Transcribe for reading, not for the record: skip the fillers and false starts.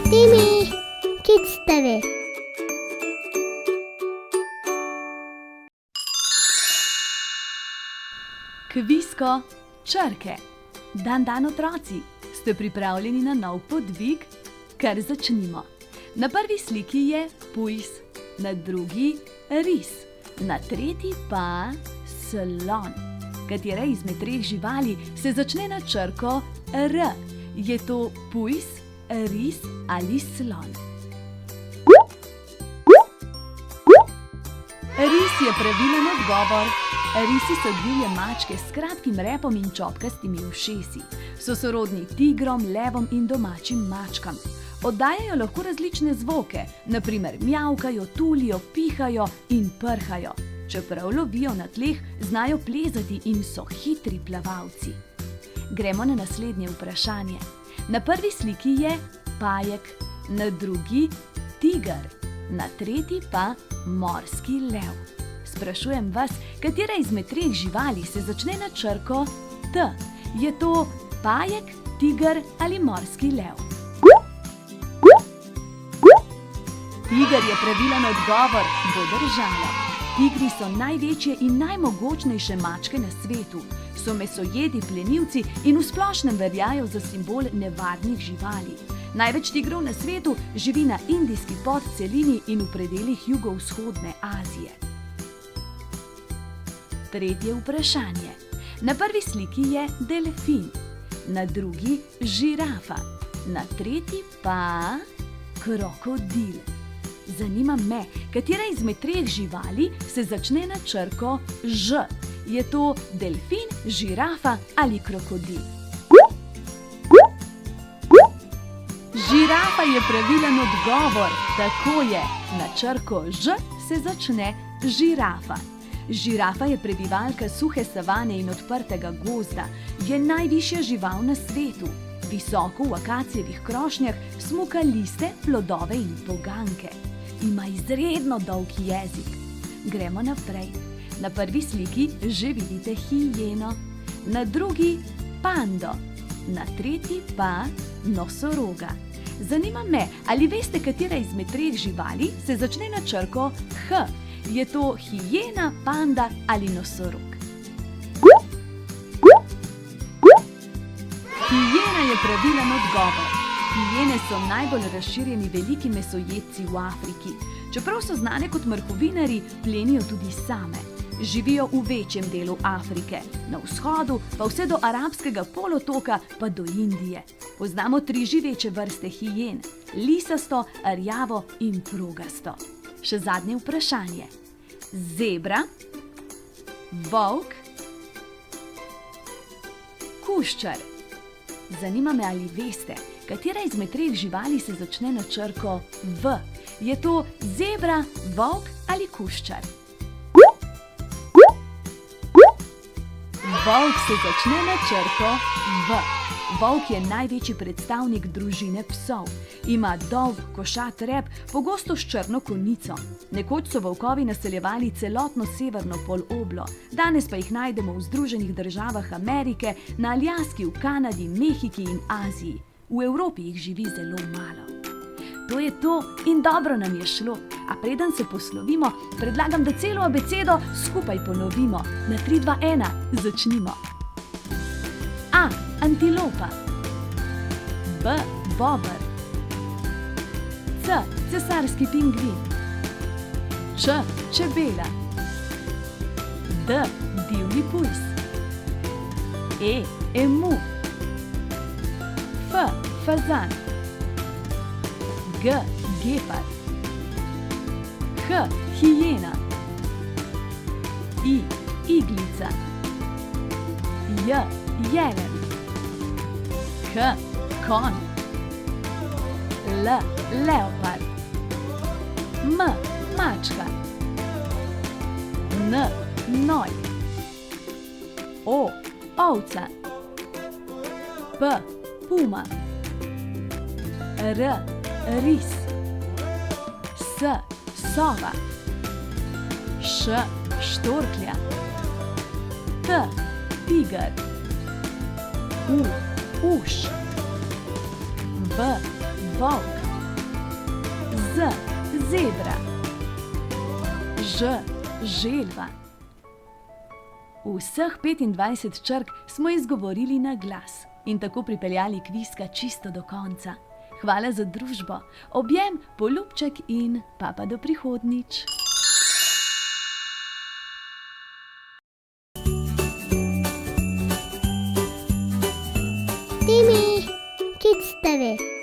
Timi, kids TV. Kvisko črke. Dan otroci, ste pripravljeni na nov podvig? Kar začnimo. Na prvi sliki je pujs, na drugi ris, na tretji pa slon. Katera izmed treh živali se začne na črko R? Je to pujs, ris ali slon? Ris je pravilen odgovor. Risi so divje mačke s kratkim repom in čopkastimi ušesi. So sorodni tigrom, levom in domačim mačkam. Oddajajo lahko različne zvoke, na primer mjavkajo, tulijo, pihajo in prhajo. Čeprav lovijo na tleh, znajo plezati in so hitri plavalci. Gremo na naslednje vprašanje. Na prvi sliki je pajek, na drugi tiger, na tretji pa morski lev. Sprašujem vas, katera izmed treh živali se začne na črko T? Je to pajek, tiger ali morski lev? Tiger je pravilen odgovor, bo držalo. Tigri so največje in najmogočnejše mačke na svetu. So mesojedi plenilci in v splošnem veljajo za simbol nevarnih živali. Največ tigrov na svetu živi na indijski podcelini in v predelih jugovzhodne Azije. Tretje vprašanje. Na prvi sliki je delfin, na drugi žirafa, na tretji pa krokodil. Zanima me, katera izmed treh živali se začne na črko Ž. Je to delfin, žirafa ali krokodil? Žirafa je pravilen odgovor. Tako je, na črko Ž se začne žirafa. Žirafa je prebivalka suhe savane in odprtega gozda. Je najvišja žival na svetu. Visoko v akacijevih krošnjah smuka liste, plodove in poganjke. Ima izredno dolg jezik. Gremo naprej. Na prvi sliki že vidite hijeno, na drugi pando, na tretji pa nosoroga. Zanima me, ali veste, katera izmed treh živali se začne na črko H? Je to hijena, panda ali nosorog? Hijena je pravilen odgovor. Hijene so najbolj razširjeni veliki mesojedci v Afriki. Čeprav so znane kot mrhovinarji, plenijo tudi same. Živijo v večjem delu Afrike, na vzhodu pa vse do arabskega polotoka pa do Indije. Poznamo 3 živeče vrste hijen: lisasto, rjavo in progasto. Še zadnje vprašanje. Zebra, volk, kuščar. Zanima me, ali veste, katera izmed treh živali se začne na črko V? Je to zebra, volk ali kuščar? Volk se začne na črko V. Volk je največji predstavnik družine psov. Ima dolg, košat rep, pogosto s črno konico. Nekoč so volkovi naseljevali celotno severno poloblo, danes pa jih najdemo v Združenih državah Amerike, na Aljaski, v Kanadi, Mehiki in Aziji. V Evropi jih živi zelo malo. To je to in dobro nam je šlo. A preden se poslovimo, predlagam, da celo abecedo skupaj ponovimo. Na 3, 2, 1, začnimo. A. Antilopa. B. Bober. C. Cesarski pingvin. Č. Čebela. D. Divji pujs. E. Emu. F. Fazan. G. Gepard. H. Hijena. I. Iglica. J. Jelen. K. Konj. L. Leopard. M. Mačka. N. Noj. O. Ovca. P. Puma. R. Ris. S. Sova. Š. Štorklja. T. Tiger. U. Uš. V. Volk. Z, zebra. Ž, želva. Vseh 25 črk smo izgovorili na glas in tako pripeljali kviska čisto do konca. Hvala za družbo, objem, poljubček in pa do prihodnjič. Timi, Kids TV.